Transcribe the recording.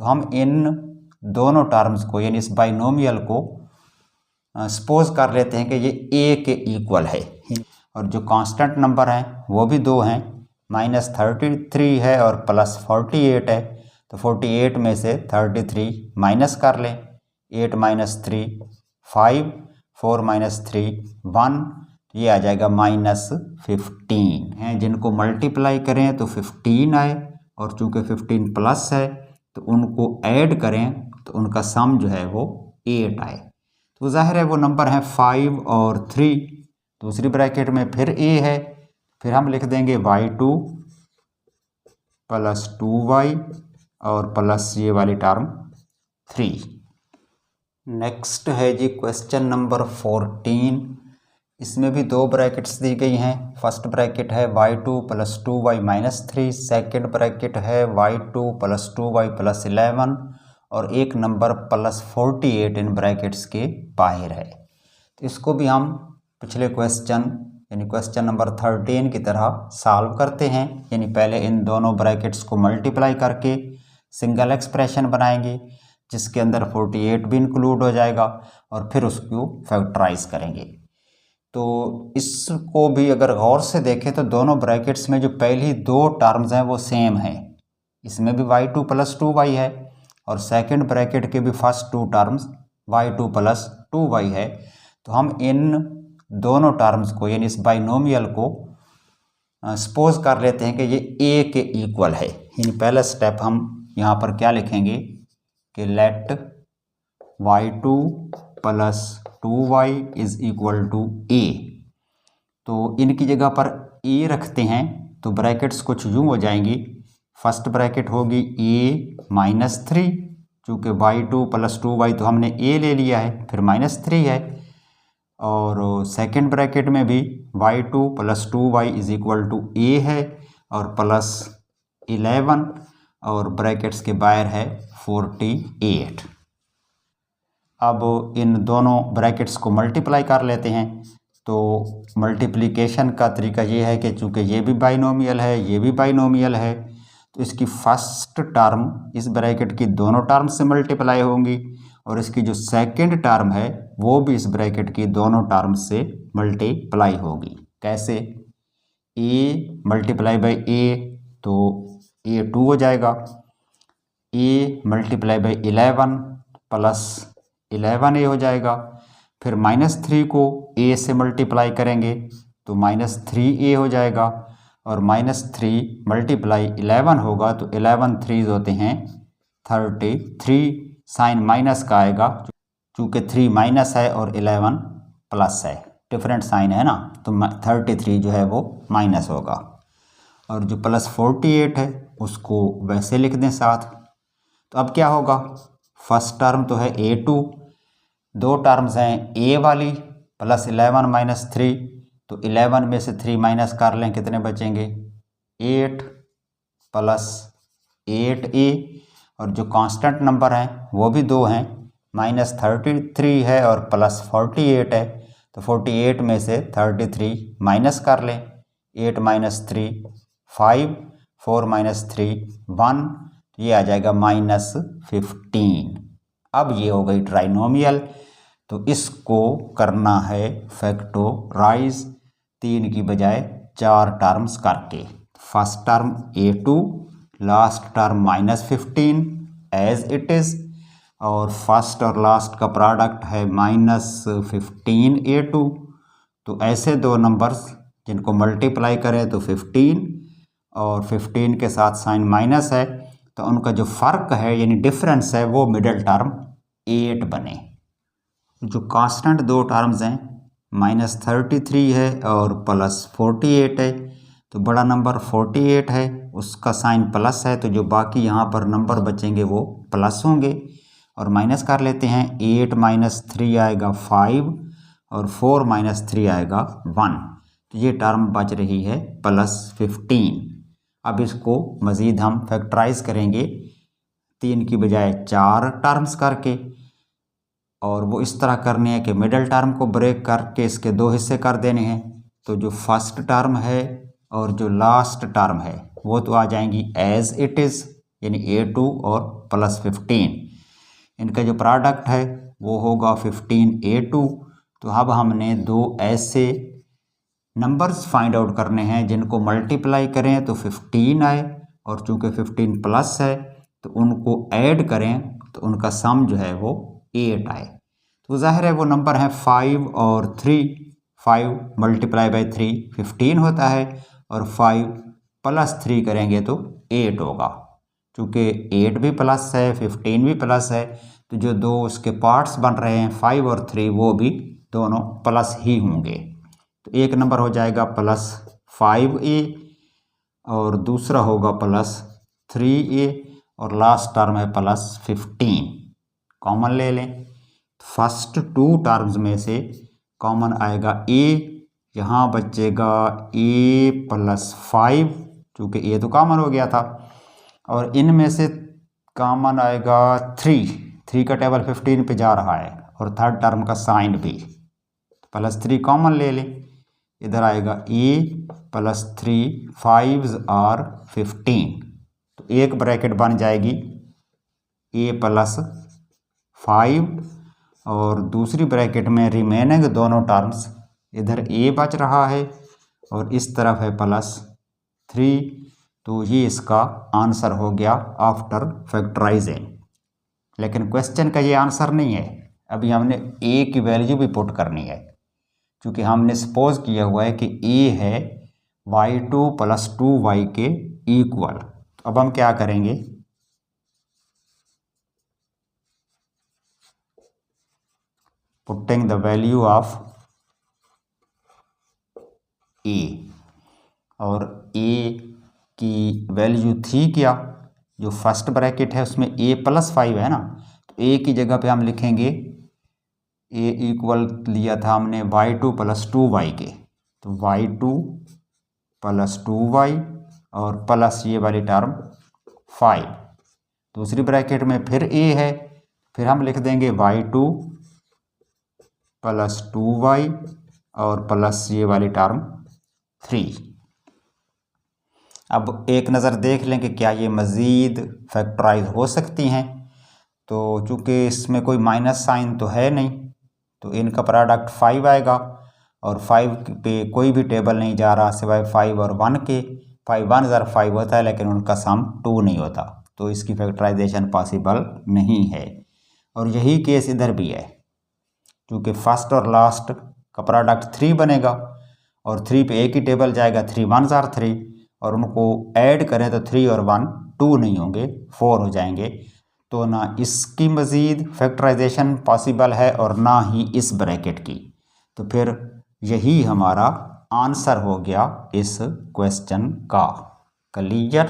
तो हम इन दोनों टर्म्स को यानी इस बाइनोमियल को सपोज कर लेते हैं कि ये ए के इक्वल है, और जो कांस्टेंट नंबर हैं वो भी दो हैं, -33 है और +48 है। तो 48 में से 33 माइनस कर लें, 8 - 3 5, 4 - 3 1, ये आ जाएगा -15 हैं। जिनको मल्टीप्लाई करें तो 15 आए, और चूंकि 15 प्लस है तो उनको ऐड करें तो उनका सम जो है वो 8 आए। तो जाहिर है वो नंबर हैं 5 और 3। दूसरी ब्रैकेट में फिर a है, फिर हम लिख देंगे y2 + 2y और प्लस ये वाली टर्म 3। नेक्स्ट है जी क्वेश्चन नंबर 14। इसमें भी दो ब्रैकेट्स दी गई हैं। फर्स्ट ब्रैकेट है y2 + 2y - 3, सेकेंड ब्रैकेट है y2 + 2y + 11 और एक नंबर +48 इन ब्रैकेट्स के बाहर है। तो इसको भी हम पिछले क्वेश्चन यानी क्वेश्चन नंबर 13 की तरह सॉल्व करते हैं। यानी पहले इन दोनों ब्रैकेट्स को मल्टीप्लाई करके सिंगल एक्सप्रेशन बनाएंगे जिसके अंदर 48 भी इंक्लूड हो जाएगा, और फिर उसको फैक्टराइज करेंगे। तो इसको भी अगर गौर से देखें तो दोनों ब्रैकेट्स में जो पहली दो टर्म्स हैं वो सेम है। इसमें भी y2 + 2y है, और सेकंड ब्रैकेट के भी first to terms y2 + 2y है। तो हम इन दोनों टर्म्स को यानी इस बाइनोमियल को सपोज कर लेते हैं कि ये a के इक्वल है। यानी पहला स्टेप हम यहाँ पर क्या लिखेंगे कि लेट y2 + 2y = a। तो इनकी जगह पर a रखते हैं तो ब्रैकेट्स कुछ यूँ हो जाएंगी। फर्स्ट ब्रैकेट होगी a - 3, चूँकि y2 + 2y तो हमने a ले लिया है, फिर -3 है। और सेकंड ब्रैकेट में भी y2 + 2y = a है और +11, और ब्रैकेट्स के बाहर है 48। अब इन दोनों ब्रैकेट्स को मल्टीप्लाई कर लेते हैं। तो मल्टीप्लिकेशन का तरीका ये है कि चूँकि ये भी बाइनोमियल है, ये भी बाइनोमियल है, तो इसकी फर्स्ट टर्म इस ब्रैकेट की दोनों टर्म से मल्टीप्लाई होंगी, और इसकी जो सेकंड टर्म है वो भी इस ब्रैकेट की दोनों टर्म से मल्टीप्लाई होगी। कैसे? a × a तो a2 हो जाएगा, a × 11 + 11a हो जाएगा। फिर -3 को a से मल्टीप्लाई करेंगे तो -3a हो जाएगा, और -3 × 11 होगा तो 11 3 होते हैं 33। साइन माइनस का आएगा चूँकि 3 माइनस है और 11 प्लस है, डिफरेंट साइन है ना, तो 33 जो है वो माइनस होगा। और जो +48 है उसको वैसे लिख दें साथ। तो अब क्या होगा, फर्स्ट टर्म तो है a2, दो टर्म्स हैं a वाली +11 - 3, तो 11 में से 3 माइनस कर लें, कितने बचेंगे 8 + 8a, और जो कांस्टेंट नंबर हैं वो भी दो हैं, -33 है और +48 है। तो 48 में से 33 माइनस कर लें, 8 - 3 5, 4 - 3 1, ये आ जाएगा -15। अब ये हो गई ट्राइनोमियल। तो इसको करना है फैक्टराइज 3 की बजाय 4 टर्म्स करके। First term a2, last term -15 as it is, और फर्स्ट और लास्ट का प्रोडक्ट है -15a2। तो ऐसे दो नंबर्स जिनको मल्टीप्लाई करें तो 15 और 15 के साथ साइन माइनस है, तो उनका जो फ़र्क है यानी डिफरेंस है वो मिडल टर्म 8 बने। जो कांस्टेंट दो टर्म्स हैं -33 है और +48 है, तो बड़ा नंबर 48 है, उसका साइन प्लस है, तो जो बाकी यहाँ पर नंबर बचेंगे वो प्लस होंगे, और माइनस कर लेते हैं। 8 - 3 आएगा 5 और 4 - 3 आएगा 1, तो ये टर्म बच रही है +15। अब इसको मज़ीद हम फैक्टराइज करेंगे 3 की बजाय 4 टर्म्स करके, और वो इस तरह करने हैं कि मिडल टर्म को ब्रेक करके इसके दो हिस्से कर देने हैं। तो जो फर्स्ट टर्म है और जो लास्ट टर्म है वो तो आ जाएंगी एज इट इज़, यानी A2 और प्लस 15, इनका जो प्रोडक्ट है वो होगा 15A2। तो अब हमने दो ऐसे नंबर्स फाइंड आउट करने हैं जिनको मल्टीप्लाई करें तो 15 आए, और चूंकि 15 प्लस है तो उनको ऐड करें तो उनका सम जो है वो 8 आए। तो जाहिर है वो नंबर हैं 5 और 3। 5 मल्टीप्लाई बाई 3 15 होता है, और 5 प्लस 3 करेंगे तो 8 होगा। चूँकि 8 भी प्लस है 15 भी प्लस है, तो जो दो उसके पार्ट्स बन रहे हैं 5 और 3 वो भी दोनों प्लस ही होंगे। तो एक नंबर हो जाएगा प्लस 5A और दूसरा होगा प्लस 3A, और लास्ट टर्म है प्लस 15। कॉमन ले लें, फर्स्ट टू टर्म्स में से कॉमन आएगा A, यहाँ बचेगा A प्लस 5, चूँकि A तो कॉमन हो गया था, और इनमें से कॉमन आएगा 3 का टेबल 15 पे जा रहा है, और थर्ड टर्म का साइन भी, प्लस 3 कॉमन ले लें, इधर आएगा A प्लस 3 5 और 15। तो एक ब्रैकेट बन जाएगी A प्लस 5, और दूसरी ब्रैकेट में रिमेनिंग दोनों टर्म्स, इधर A बच रहा है और इस तरफ है प्लस 3। तो ये इसका आंसर हो गया आफ्टर फैक्टराइजिंग। लेकिन क्वेश्चन का ये आंसर नहीं है, अभी हमने A की वैल्यू भी पुट करनी है, क्योंकि हमने सपोज किया हुआ है कि A है y2 प्लस 2y के इक्वल। अब हम क्या करेंगे, putting the value of A, और A की वैल्यू थी क्या, जो फर्स्ट ब्रैकेट है उसमें A प्लस 5 है ना, तो A की जगह पे हम लिखेंगे A इक्वल लिया था हमने y2 प्लस 2y के, तो y2 प्लस 2y और प्लस ये वाली टर्म 5। दूसरी ब्रैकेट में फिर A है, फिर हम लिख देंगे y2 प्लस 2y और प्लस ये वाली टर्म 3। अब एक नज़र देख लें कि क्या ये मज़ीद फैक्टराइज हो सकती हैं। तो चूँकि इसमें कोई माइनस साइन तो है नहीं, तो इनका प्रोडक्ट 5 आएगा, और 5 पे कोई भी टेबल नहीं जा रहा सिवाय 5 और 1 के। 5 1 ज़र 5 होता है, लेकिन उनका सम 2 नहीं होता, तो इसकी फैक्टराइजेशन पॉसिबल नहीं है। और यही केस इधर भी है, क्योंकि फर्स्ट और लास्ट का प्रोडक्ट 3 बनेगा, और 3 पे एक ही टेबल जाएगा, 3 1 ज़र 3, और उनको ऐड करें तो 3 और 1 2 नहीं होंगे, 4 हो जाएंगे। तो ना इसकी मज़ीद फैक्टराइजेशन पॉसिबल है और ना ही इस ब्रैकेट की। तो फिर यही हमारा आंसर हो गया इस क्वेश्चन का। क्लियर।